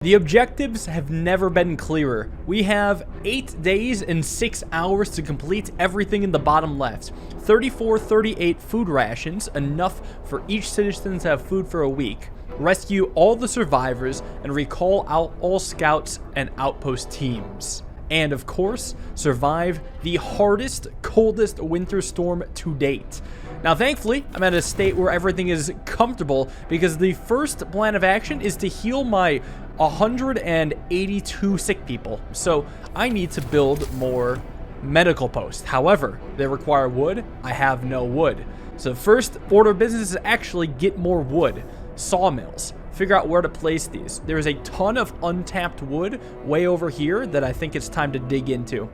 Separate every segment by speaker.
Speaker 1: The objectives have never been clearer. We have 8 days and 6 hours to complete everything in the bottom left. 38 food rations, enough for each citizen to have food for a week. Rescue all the survivors and recall out all scouts and outpost teams. And of course, survive the hardest, coldest winter storm to date. Now, thankfully, I'm at a state where everything is comfortable because the first plan of action is to heal my 182 sick people. So I need to build more medical posts. However, they require wood. I have no wood. So first order of business is actually get more wood. Sawmills. Figure out where to place these. There's a ton of untapped wood way over here that I think it's time to dig into.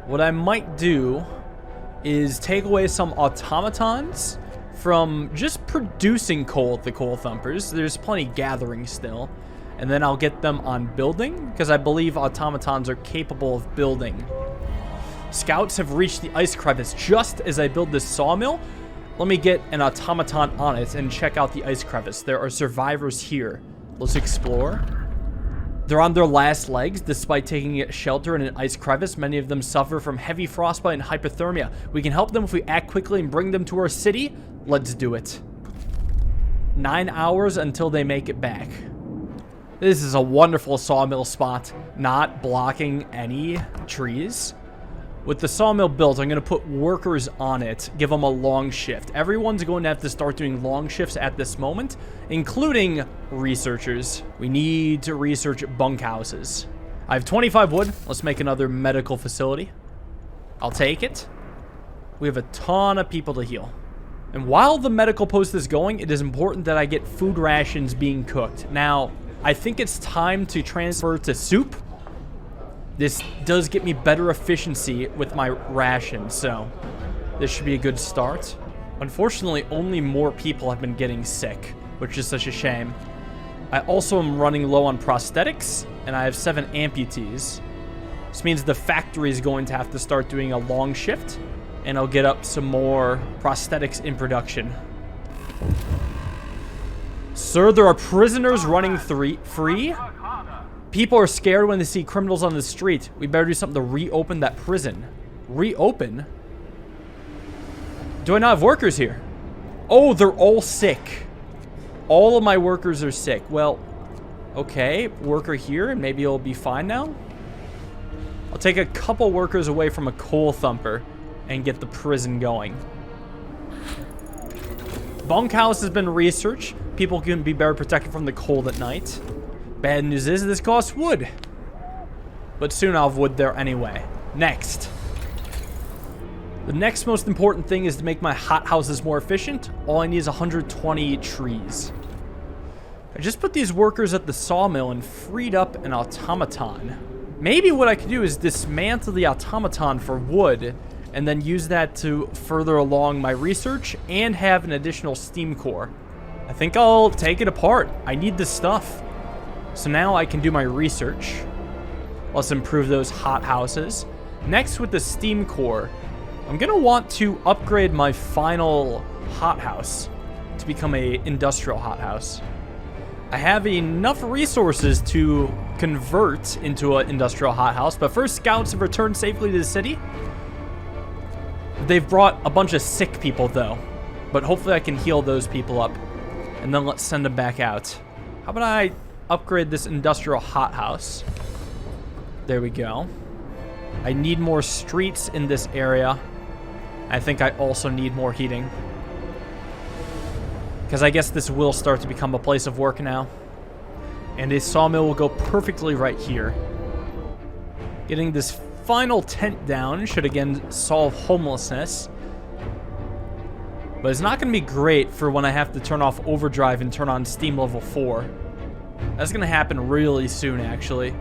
Speaker 1: What I might do is take away some automatons from just producing coal at the coal thumpers. There's plenty gathering still. And then I'll get them on building, because I believe automatons are capable of building. Scouts have reached the ice crevice just as I build this sawmill. Let me get an automaton on it and check out the ice crevice. There are survivors here. Let's explore. They're on their last legs despite taking shelter in an ice crevice. Many of them suffer from heavy frostbite and hypothermia. We can help them if we act quickly and bring them to our city. Let's do it. 9 hours until they make it back. This is a wonderful sawmill spot, not blocking any trees. With the sawmill built, I'm going to put workers on it, give them a long shift. Everyone's going to have to start doing long shifts at this moment, including researchers. We need to research bunkhouses. I have 25 wood. Let's make another medical facility. I'll take it. We have a ton of people to heal. And while the medical post is going, it is important that I get food rations being cooked. Now, I think it's time to transfer to soup. This does get me better efficiency with my rations, so this should be a good start. Unfortunately, only more people have been getting sick, which is such a shame. I also am running low on prosthetics, and I have 7 amputees. This means the factory is going to have to start doing a long shift, and I'll get up some more prosthetics in production. Sir, there are prisoners running free? People are scared when they see criminals on the street. We better do something to reopen that prison. Reopen? Do I not have workers here? Oh, they're all sick. All of my workers are sick. Well, okay. Worker here, and maybe it'll be fine now. I'll take a couple workers away from a coal thumper and get the prison going. Bunkhouse has been researched. People can be better protected from the cold at night. Bad news is this costs wood. But soon I'll have wood there anyway. Next. The next most important thing is to make my hothouses more efficient. All I need is 120 trees. I just put these workers at the sawmill and freed up an automaton. Maybe what I could do is dismantle the automaton for wood and then use that to further along my research and have an additional steam core. I think I'll take it apart. I need this stuff. So now I can do my research. Let's improve those hothouses. Next, with the steam core, I'm going to want to upgrade my final hothouse to become a industrial hothouse. I have enough resources to convert into an industrial hothouse, but first, scouts have returned safely to the city. They've brought a bunch of sick people, though, but hopefully I can heal those people up, and then let's send them back out. How about I upgrade this industrial hothouse? There we go. I need more streets in this area. I think I also need more heating, because I guess this will start to become a place of work now. And a sawmill will go perfectly right here. Getting this final tent down should again solve homelessness. But it's not going to be great for when I have to turn off overdrive and turn on steam level 4. That's going to happen really soon, actually.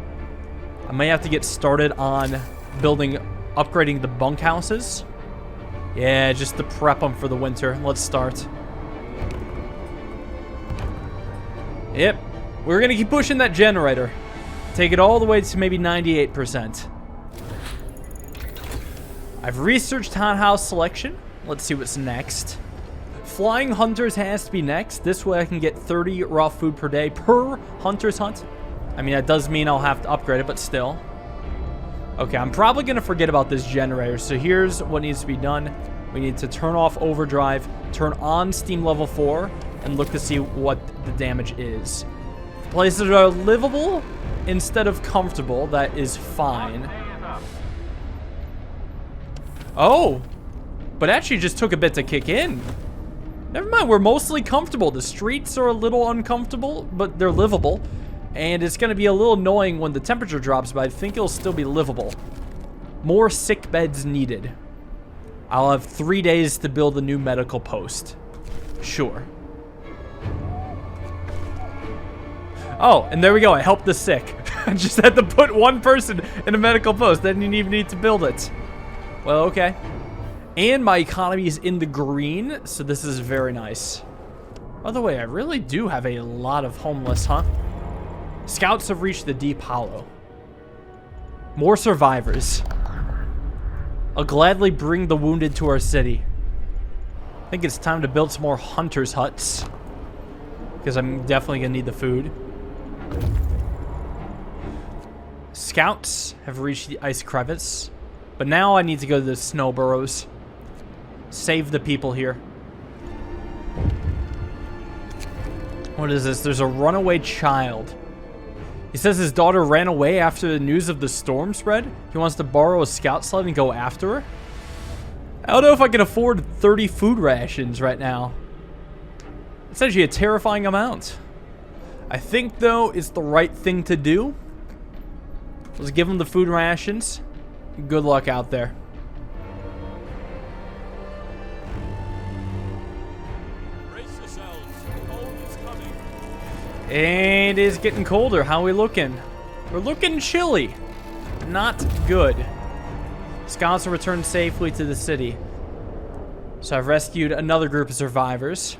Speaker 1: I may have to get started on upgrading the bunkhouses. Yeah, just to prep them for the winter. Let's start. Yep. We're going to keep pushing that generator. Take it all the way to maybe 98%. I've researched hothouse selection. Let's see what's next. Flying Hunters has to be next. This way I can get 30 raw food per day per Hunter's Hut. I mean, that does mean I'll have to upgrade it, but still. Okay, I'm probably going to forget about this generator. So here's what needs to be done. We need to turn off overdrive, turn on steam level 4, and look to see what the damage is. Places are livable instead of comfortable. That is fine. Oh, but actually just took a bit to kick in. Never mind, we're mostly comfortable. The streets are a little uncomfortable, but they're livable. And it's going to be a little annoying when the temperature drops, but I think it'll still be livable. More sick beds needed. I'll have 3 days to build a new medical post. Sure. Oh, and there we go. I helped the sick. I just had to put one person in a medical post. I didn't even need to build it. Well, okay. And my economy is in the green, so this is very nice. By the way, I really do have a lot of homeless, huh? Scouts have reached the deep hollow. More survivors. I'll gladly bring the wounded to our city. I think it's time to build some more hunters' huts. Because I'm definitely going to need the food. Scouts have reached the ice crevice. But now I need to go to the snow burrows. Save the people here. What is this? There's a runaway child. He says his daughter ran away after the news of the storm spread. He wants to borrow a scout sled and go after her. I don't know if I can afford 30 food rations right now. It's actually a terrifying amount. I think, though, it's the right thing to do. Let's give him the food rations. Good luck out there. And it is getting colder. How are we looking? We're looking chilly. Not good. Scouts have returned safely to the city. So I've rescued another group of survivors.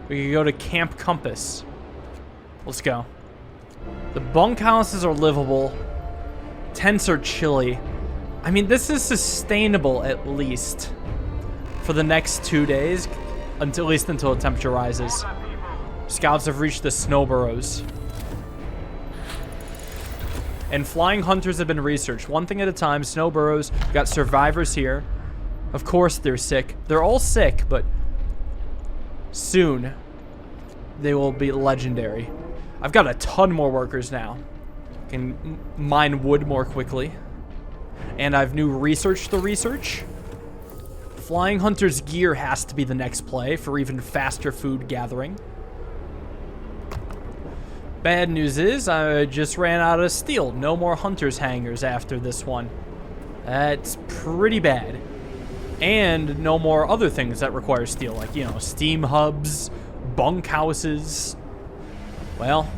Speaker 1: We can go to Camp Compass. Let's go. The bunkhouses are livable. Tents are chilly. I mean, this is sustainable at least for the next 2 days, at least until the temperature rises. Scouts have reached the snow burrows. And flying hunters have been researched. One thing at a time. Snow burrows. We've got survivors here. Of course they're sick. They're all sick, but soon they will be legendary. I've got a ton more workers now. Can mine wood more quickly. And I've new research to research. Flying hunters gear has to be the next play for even faster food gathering. Bad news is I just ran out of steel. No more hunters hangers after this one. That's pretty bad. And no more other things that require steel, like, you know, steam hubs, bunkhouses. Well,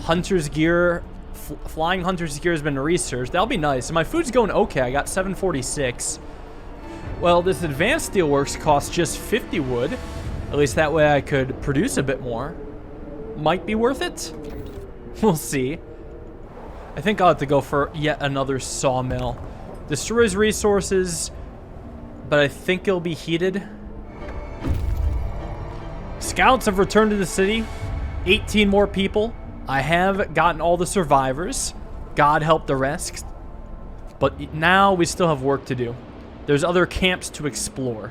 Speaker 1: hunter's gear, flying hunter's gear has been researched. That'll be nice. And my food's going okay. I got 746. Well, this advanced steelworks costs just 50 wood. At least that way I could produce a bit more. Might be worth it. We'll see. I think I'll have to go for yet another sawmill. Destroys resources, but I think it'll be heated. Scouts have returned to the city. 18 more people. I have gotten all the survivors. God help the rest. But now we still have work to do. There's other camps to explore.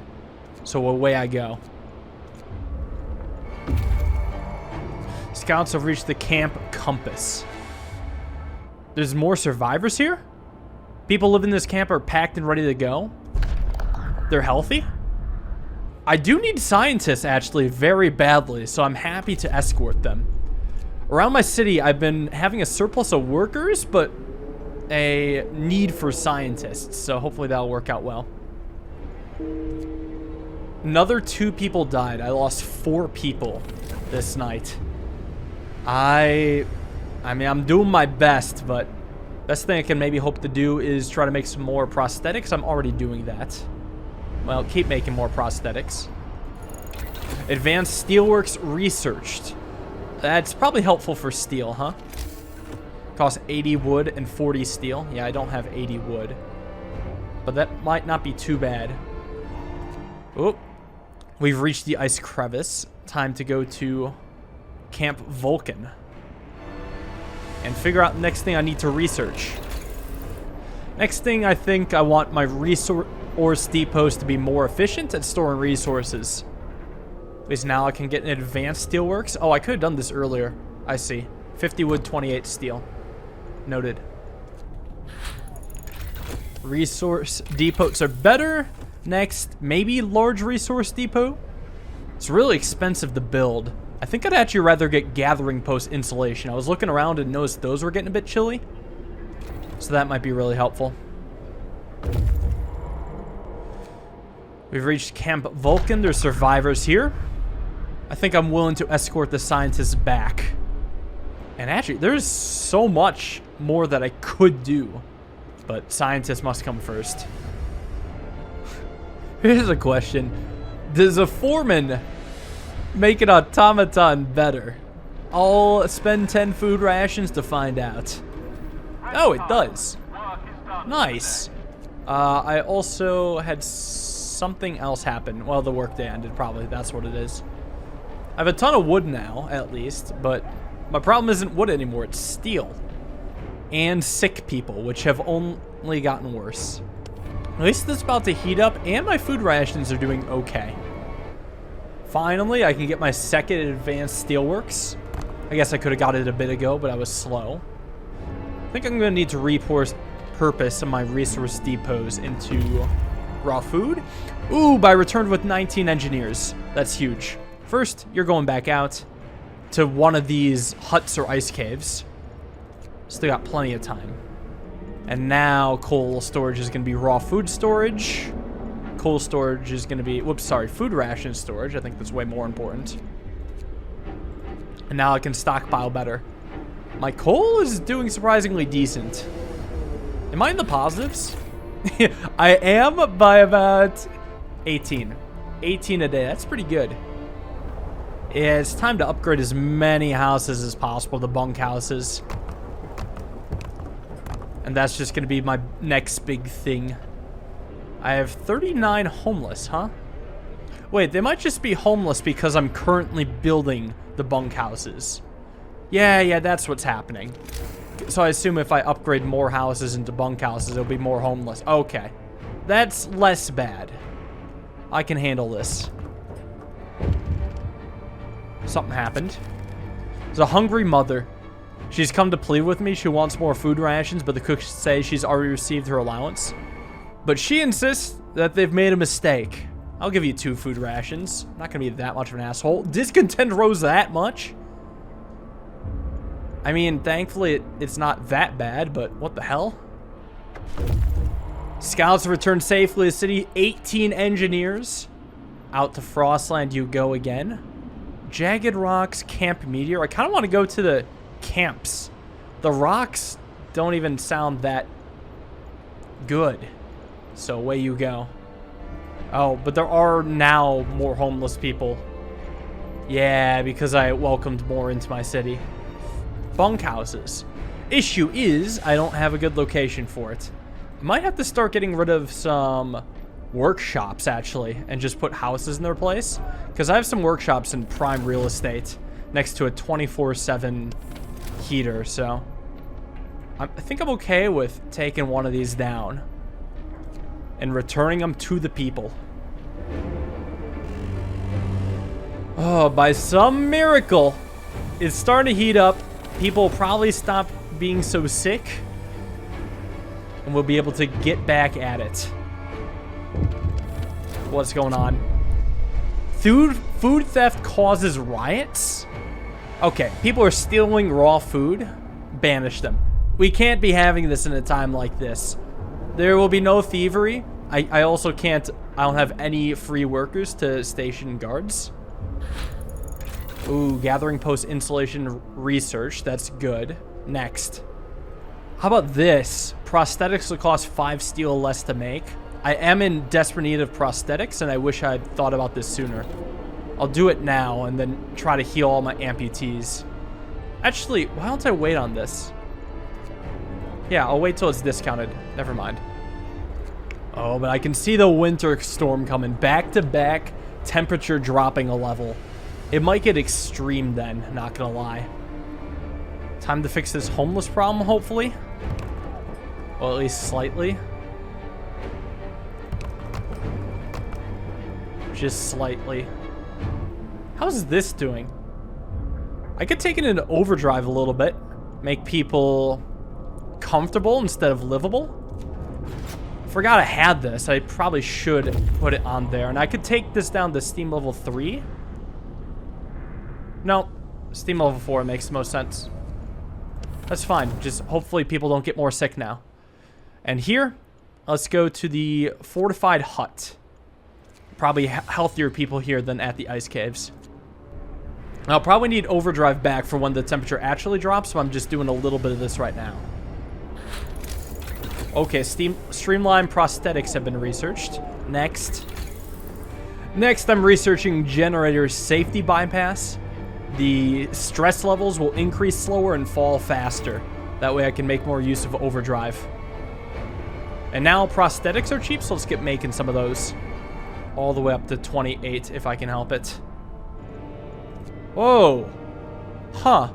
Speaker 1: So away I go. Scouts have reached the Camp Compass. There's more survivors here? People living in this camp are packed and ready to go. They're healthy? I do need scientists, actually, very badly, so I'm happy to escort them. Around my city, I've been having a surplus of workers, but a need for scientists, so hopefully that'll work out well. Another 2 people died. I lost 4 people this night. I mean, I'm doing my best, but best thing I can maybe hope to do is try to make some more prosthetics. I'm already doing that. Well, keep making more prosthetics. Advanced Steelworks researched. That's probably helpful for steel, huh? Costs 80 wood and 40 steel. Yeah, I don't have 80 wood. But that might not be too bad. Oop. We've reached the ice crevice. Time to go to Camp Vulcan and figure out the next thing I need to research. Next thing, I think I want my resource depots to be more efficient at storing resources. At least now I can get an advanced steelworks. Oh, I could have done this earlier. I see. 50 wood, 28 steel. Noted. Resource depots are better. Next, maybe large resource depot. It's really expensive to build. I think I'd actually rather get gathering post insulation. I was looking around and noticed those were getting a bit chilly. So that might be really helpful. We've reached Camp Vulcan. There's survivors here. I think I'm willing to escort the scientists back. And actually, there's so much more that I could do. But scientists must come first. Here's a question. Does a foreman make an automaton better? I'll spend 10 food rations to find out. Oh, it does. Nice. I also had something else happen. Well, the workday ended, probably. That's what it is. I have a ton of wood now, at least, but my problem isn't wood anymore. It's steel. And sick people, which have only gotten worse. At least it's about to heat up, and my food rations are doing okay. Finally, I can get my second advanced steelworks. I guess I could have got it a bit ago, but I was slow. I think I'm going to need to repurpose some of my resource depots into raw food. Ooh, but I returned with 19 engineers. That's huge. First, you're going back out to one of these huts or ice caves. Still got plenty of time. And now coal storage is going to be raw food storage. Coal storage is going to be, whoops, sorry, food ration storage. I think that's way more important. And now I can stockpile better. My coal is doing surprisingly decent. Am I in the positives? I am by about 18. 18 a day. That's pretty good. Yeah, it's time to upgrade as many houses as possible, the bunk houses. And that's just going to be my next big thing. I have 39 homeless, huh? Wait, they might just be homeless because I'm currently building the bunk houses. Yeah, that's what's happening. So I assume if I upgrade more houses into bunk houses, it'll be more homeless. Okay. That's less bad. I can handle this. Something happened. There's a hungry mother. She's come to plead with me. She wants more food rations, but the cooks say she's already received her allowance. But she insists that they've made a mistake. I'll give you 2 food rations. I'm not going to be that much of an asshole. Discontent rose that much? I mean, thankfully, it's not that bad, but what the hell? Scouts returned safely to the city. 18 engineers. Out to Frostland you go again. Jagged Rocks, Camp Meteor. I kind of want to go to the camps. The rocks don't even sound that good. So away you go. Oh, but there are now more homeless people. Yeah, because I welcomed more into my city. Bunkhouses. Issue is, I don't have a good location for it. I might have to start getting rid of some workshops, actually, and just put houses in their place. Because I have some workshops in prime real estate next to a 24/7 heater, so I think I'm okay with taking one of these down and returning them to the people. Oh, by some miracle, it's starting to heat up. People will probably stop being so sick, and we'll be able to get back at it. What's going on? Food theft causes riots? Okay, people are stealing raw food. Banish them. We can't be having this in a time like this. There will be no thievery. I also can't, I don't have any free workers to station guards. Ooh, gathering post insulation research. That's good. Next. How about this? Prosthetics will cost 5 steel less to make. I am in desperate need of prosthetics, and I wish I'd thought about this sooner. I'll do it now and then try to heal all my amputees. Actually, why don't I wait on this? Yeah, I'll wait till it's discounted. Never mind. Oh, but I can see the winter storm coming. Back-to-back temperature dropping a level. It might get extreme then, not gonna lie. Time to fix this homeless problem, hopefully. Well, at least slightly. Just slightly. How's this doing? I could take it into overdrive a little bit. Make people comfortable instead of livable. Forgot I had this. I probably should put it on there. And I could take this down to Steam level 3. No, Steam level 4 makes the most sense. That's fine. Just hopefully people don't get more sick now. And here, let's go to the fortified hut. Probably healthier people here than at the ice caves. I'll probably need overdrive back for when the temperature actually drops, so I'm just doing a little bit of this right now. Okay, streamline prosthetics have been researched. Next, I'm researching generator safety bypass. The stress levels will increase slower and fall faster. That way I can make more use of overdrive. And now prosthetics are cheap, so let's get making some of those. All the way up to 28 if I can help it. Whoa. Huh.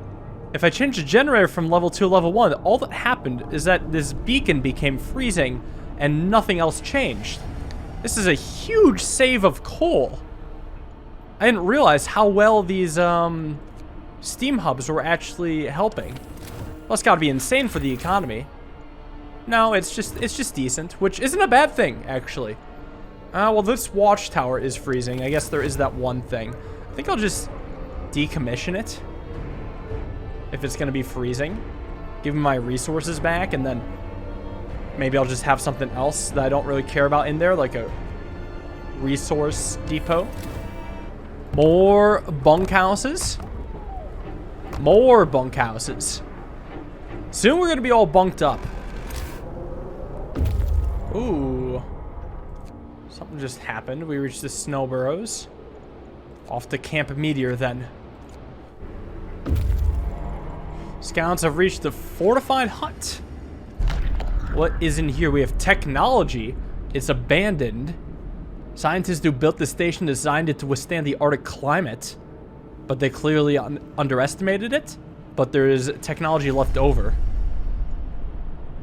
Speaker 1: If I change the generator from level 2 to level 1, all that happened is that this beacon became freezing and nothing else changed. This is a huge save of coal. I didn't realize how well these steam hubs were actually helping. Well, it's gotta be insane for the economy. No, it's just decent, which isn't a bad thing, actually. Well, this watchtower is freezing. I guess there is that one thing. I think I'll just decommission it. If it's going to be freezing. Give me my resources back, and then maybe I'll just have something else that I don't really care about in there, like a resource depot. More bunkhouses. More bunkhouses. Soon we're going to be all bunked up. Ooh. Something just happened. We reached the snow burrows. Off to Camp Meteor then. Scouts have reached the fortified hut. What is in here? We have technology. It's abandoned. Scientists who built the station designed it to withstand the Arctic climate. But they clearly underestimated it. But there is technology left over.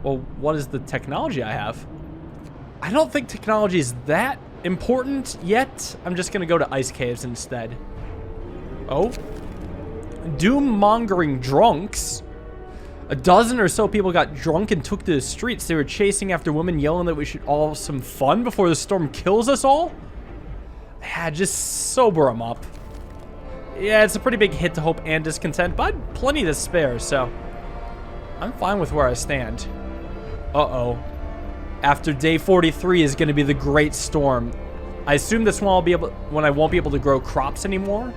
Speaker 1: Well, what is the technology I have? I don't think technology is that important yet. I'm just going to go to ice caves instead. Oh. Doom-mongering drunks. A dozen or so people got drunk and took to the streets. They were chasing after women, yelling that we should all have some fun before the storm kills us all. Yeah, just sober them up. Yeah, it's a pretty big hit to hope and discontent, but plenty to spare, so I'm fine with where I stand. Uh-oh. After day 43 is going to be the Great Storm. I assume this one when I won't be able to grow crops anymore,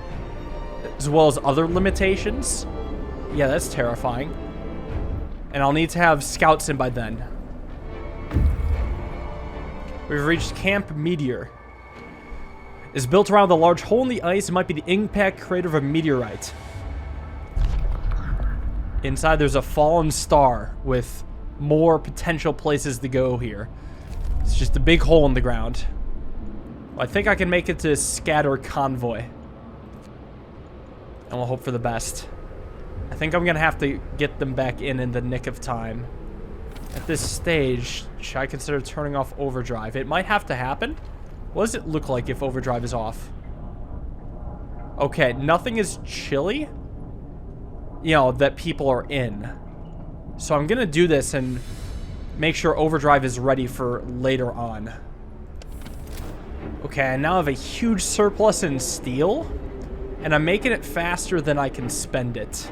Speaker 1: as well as other limitations. Yeah, that's terrifying. And I'll need to have scouts in by then. We've reached Camp Meteor. It's built around the large hole in the ice. It might be the impact crater of a meteorite. Inside there's a fallen star with more potential places to go here. It's just a big hole in the ground. Well, I think I can make it to scatter convoy. And we'll hope for the best. I think I'm gonna have to get them back in the nick of time. At this stage, should I consider turning off overdrive? It might have to happen. What does it look like if overdrive is off? Okay, nothing is chilly. You know, that people are in. So I'm gonna do this and make sure overdrive is ready for later on. Okay, I now have a huge surplus in steel, and I'm making it faster than I can spend it.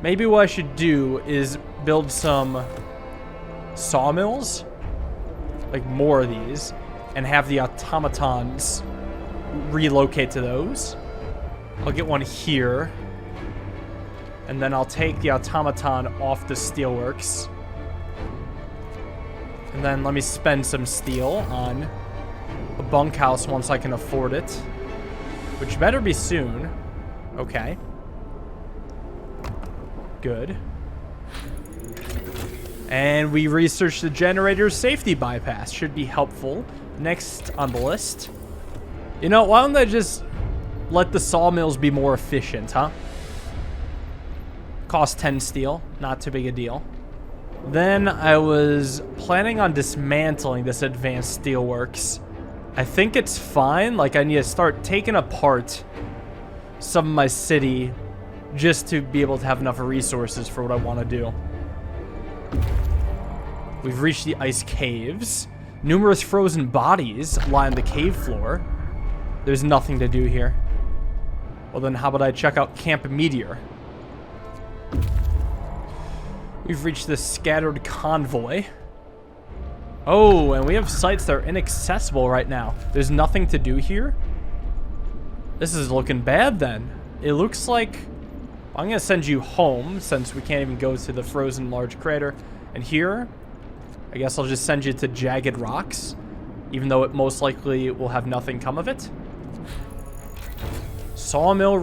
Speaker 1: Maybe what I should do is build some sawmills, like more of these, and have the automatons relocate to those. I'll get one here. And then I'll take the automaton off the steelworks. And then let me spend some steel on a bunkhouse once I can afford it. Which better be soon. Okay. Good. And we researched the generator's safety bypass. Should be helpful. Next on the list. You know, why don't I just let the sawmills be more efficient, huh? Cost 10 steel, not too big a deal. Then I was planning on dismantling this advanced steelworks. I think it's fine. Like, I need to start taking apart some of my city just to be able to have enough resources for what I want to do. We've reached the ice caves. Numerous frozen bodies line the cave floor. There's nothing to do here. Well, then how about I check out Camp Meteor? We've reached the scattered convoy. Oh, and we have sites that are inaccessible right now. There's nothing to do here? This is looking bad then. It looks like... I'm going to send you home since we can't even go to the frozen large crater. And here, I guess I'll just send you to Jagged Rocks, even though it most likely will have nothing come of it. Sawmill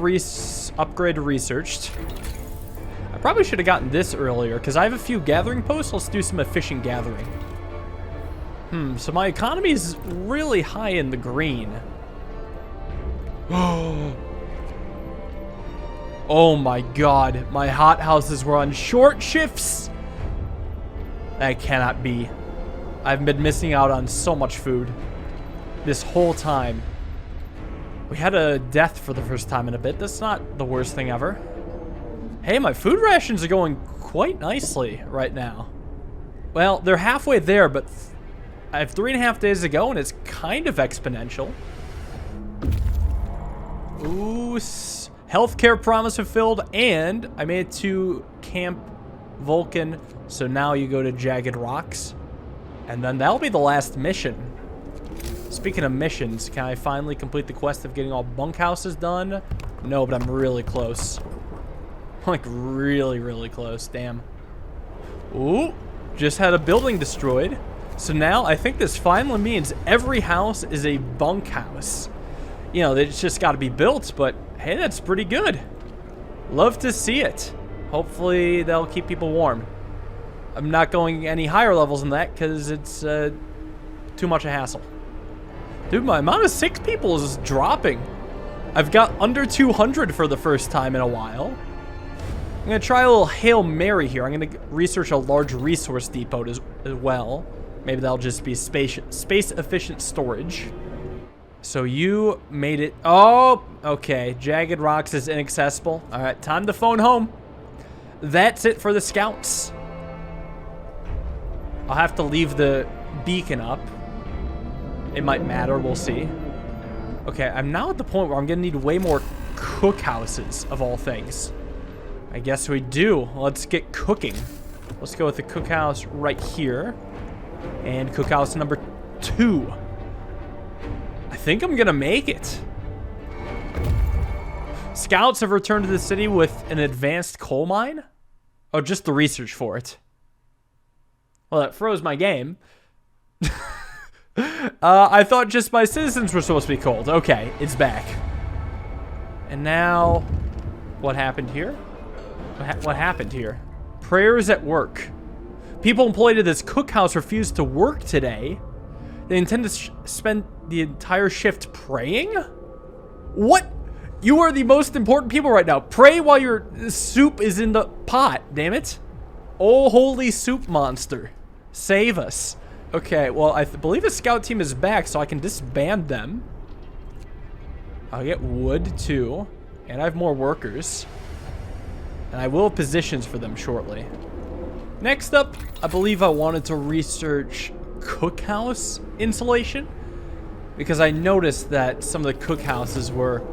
Speaker 1: upgrade researched. I probably should have gotten this earlier, because I have a few gathering posts. Let's do some efficient gathering. So my economy is really high in the green. Oh my god, my hothouses were on short shifts. That cannot be. I've been missing out on so much food this whole time. We had a death for the first time in a bit. That's not the worst thing ever. Hey, my food rations are going quite nicely right now. Well, they're halfway there, but I have 3.5 days to go, and it's kind of exponential. Ooh, healthcare promise fulfilled, and I made it to Camp Vulcan, so now you go to Jagged Rocks, and then that'll be the last mission. Speaking of missions, can I finally complete the quest of getting all bunkhouses done? No, but I'm really close. Like, really, really close. Damn. Ooh, just had a building destroyed. So now I think this finally means every house is a bunkhouse. You know, it's just got to be built, but hey, that's pretty good. Love to see it. Hopefully that'll keep people warm. I'm not going any higher levels than that because it's too much a hassle. Dude, my amount of sick people is dropping. I've got under 200 for the first time in a while. I'm going to try a little Hail Mary here. I'm going to research a large resource depot as well. Maybe that'll just be space-efficient storage. So you made it. Oh, okay. Jagged Rocks is inaccessible. All right, time to phone home. That's it for the scouts. I'll have to leave the beacon up. It might matter. We'll see. Okay, I'm now at the point where I'm going to need way more cookhouses, of all things. I guess we do. Let's get cooking. Let's go with the cookhouse right here. And cookhouse number 2. I think I'm going to make it. Scouts have returned to the city with an advanced coal mine? Oh, just the research for it. Well, that froze my game. I thought just my citizens were supposed to be cold. Okay, it's back. And now, what happened here? What happened here? Prayers at work. People employed at this cookhouse refused to work today. They intend to spend the entire shift praying? What? You are the most important people right now. Pray while your soup is in the pot, damn it. Oh, holy soup monster. Save us. Okay, well, I believe the scout team is back, so I can disband them. I'll get wood, too. And I have more workers. And I will have positions for them shortly. Next up, I believe I wanted to research cookhouse insulation. Because I noticed that some of the cookhouses were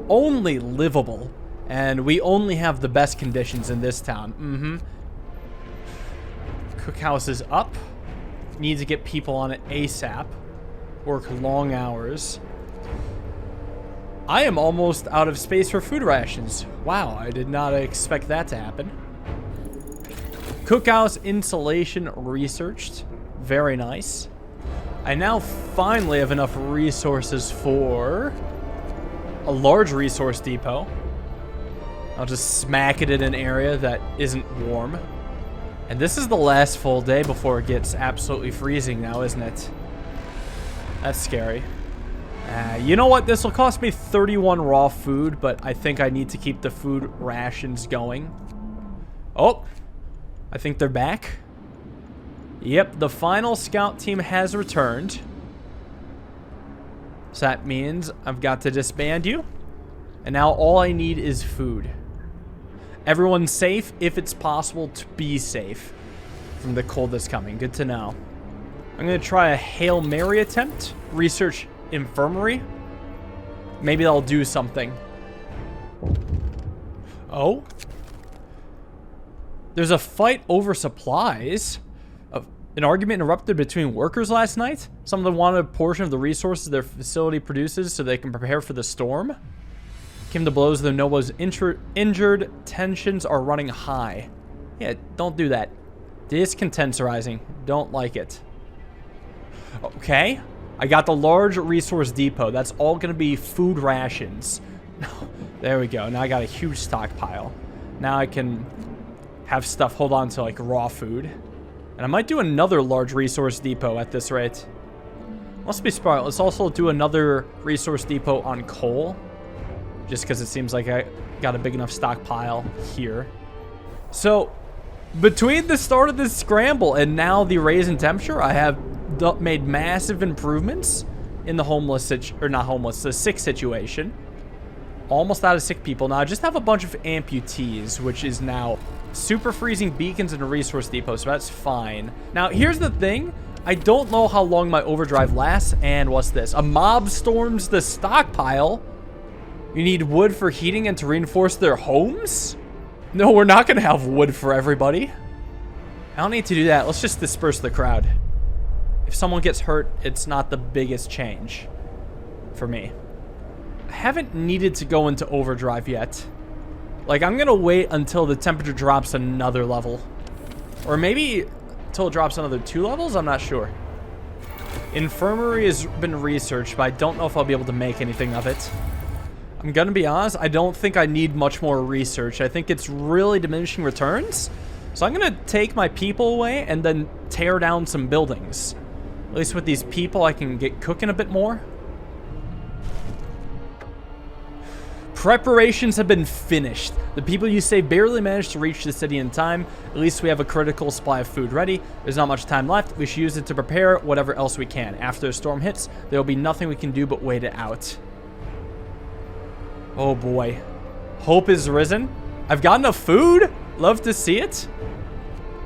Speaker 1: only livable. And we only have the best conditions in this town. Cookhouse is up. Need to get people on it ASAP. Work long hours. I am almost out of space for food rations. Wow, I did not expect that to happen. Cookhouse insulation researched. Very nice. I now finally have enough resources for a large resource depot. I'll just smack it in an area that isn't warm. And this is the last full day before it gets absolutely freezing now, isn't it? That's scary. You know what? This will cost me 31 raw food, but I think I need to keep the food rations going. Oh, I think they're back. Yep, the final scout team has returned. So that means I've got to disband you. And now all I need is food. Everyone's safe if it's possible to be safe from the cold that's coming. Good to know. I'm going to try a Hail Mary attempt. Research infirmary. Maybe that'll do something. Oh. There's a fight over supplies. An argument erupted between workers last night. Some of them wanted a portion of the resources their facility produces so they can prepare for the storm. Came to blows, though no one was injured. Tensions are running high. Yeah, don't do that. Discontent's rising. Don't like it. Okay. I got the large resource depot. That's all going to be food rations. There we go. Now I got a huge stockpile. Now I can have stuff hold on to like raw food. And I might do another large resource depot at this rate. Must be smart. Let's also do another resource depot on coal. Just because it seems like I got a big enough stockpile here. So, between the start of this scramble and now the raise in temperature, I have made massive improvements in the the sick situation. Almost out of sick people. Now, I just have a bunch of amputees, which is now super freezing beacons and a resource depot, so that's fine. Now, here's the thing. I don't know how long my overdrive lasts, and what's this? A mob storms the stockpile. You need wood for heating and to reinforce their homes? No, we're not going to have wood for everybody. I don't need to do that. Let's just disperse the crowd. If someone gets hurt, it's not the biggest change for me. I haven't needed to go into overdrive yet. Like, I'm going to wait until the temperature drops another level. Or maybe until it drops another 2 levels? I'm not sure. Infirmary has been researched, but I don't know if I'll be able to make anything of it. I'm going to be honest, I don't think I need much more research. I think it's really diminishing returns. So I'm going to take my people away and then tear down some buildings. At least with these people, I can get cooking a bit more. Preparations have been finished. The people you saved barely managed to reach the city in time. At least we have a critical supply of food ready. There's not much time left. We should use it to prepare whatever else we can. After the storm hits, there will be nothing we can do but wait it out. Oh boy. Hope is risen. I've got enough food. Love to see it.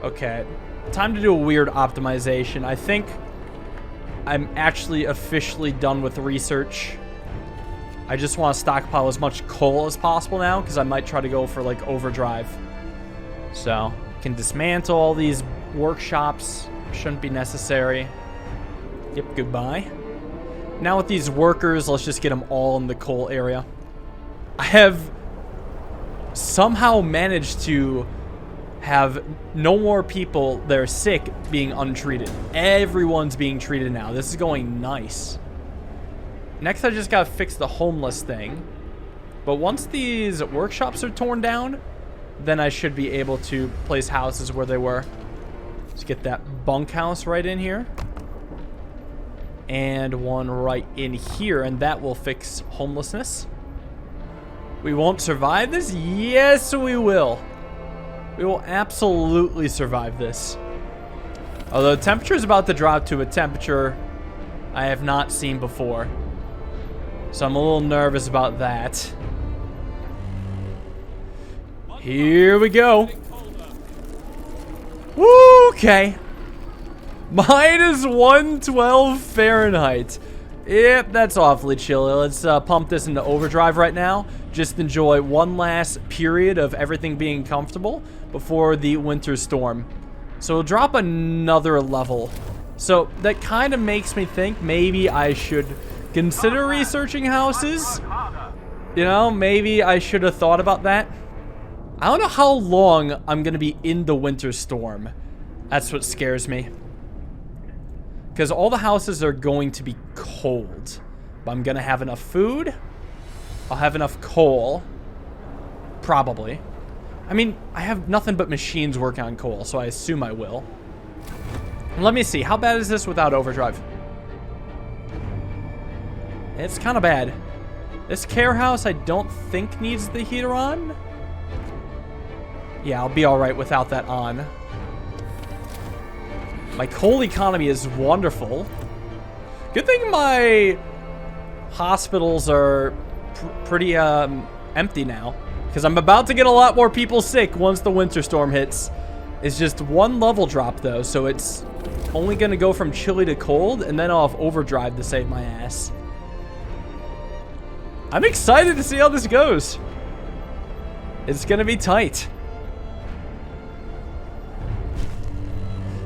Speaker 1: Okay. Time to do a weird optimization. I think I'm actually officially done with research. I just want to stockpile as much coal as possible now, because I might try to go for, like, overdrive. So, can dismantle all these workshops. Shouldn't be necessary. Yep, goodbye. Now with these workers, let's just get them all in the coal area. I have somehow managed to have no more people that are sick being untreated. Everyone's being treated now. This is going nice. Next, I just gotta fix the homeless thing. But once these workshops are torn down, then I should be able to place houses where they were. Let's get that bunkhouse right in here. And one right in here, and that will fix homelessness. We won't survive this? Yes, we will. We will absolutely survive this. Although the temperature is about to drop to a temperature I have not seen before. So I'm a little nervous about that. Here we go. Woo, okay. Minus 112 Fahrenheit. Yep, that's awfully chilly. Let's pump this into overdrive right now. Just enjoy one last period of everything being comfortable before the winter storm. So we'll drop another level. So that kind of makes me think maybe I should consider researching houses. You know, maybe I should have thought about that. I don't know how long I'm going to be in the winter storm. That's what scares me. Because all the houses are going to be cold. But I'm going to have enough food. I'll have enough coal. Probably. I mean, I have nothing but machines working on coal, so I assume I will. Let me see. How bad is this without overdrive? It's kind of bad. This care house I don't think needs the heater on. Yeah, I'll be all right without that on. My coal economy is wonderful. Good thing my hospitals are pretty empty now, because I'm about to get a lot more people sick once the winter storm hits. It's just one level drop though, so it's only gonna go from chilly to cold, and then I'll have overdrive to save my ass. I'm excited to see how this goes. It's gonna be tight.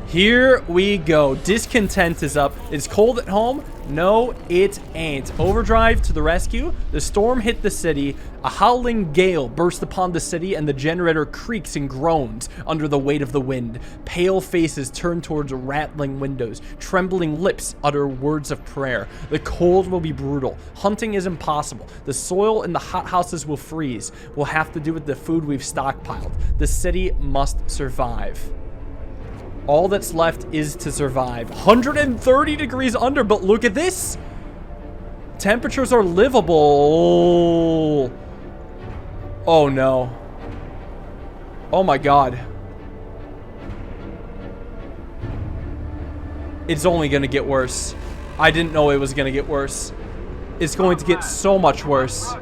Speaker 1: Here we go. Discontent is up. It's cold at home? No, it ain't. Overdrive to the rescue. The storm hit the city. A howling gale burst upon the city, and the generator creaks and groans under the weight of the wind. Pale faces turn towards rattling windows. Trembling lips utter words of prayer. The cold will be brutal. Hunting is impossible. The soil in the hothouses will freeze. We'll have to do with the food we've stockpiled. The city must survive. All that's left is to survive. 130 degrees under, but look at this. Temperatures are livable. Oh no. Oh my god. It's only gonna get worse. I didn't know it was gonna get worse. It's going to get so much worse.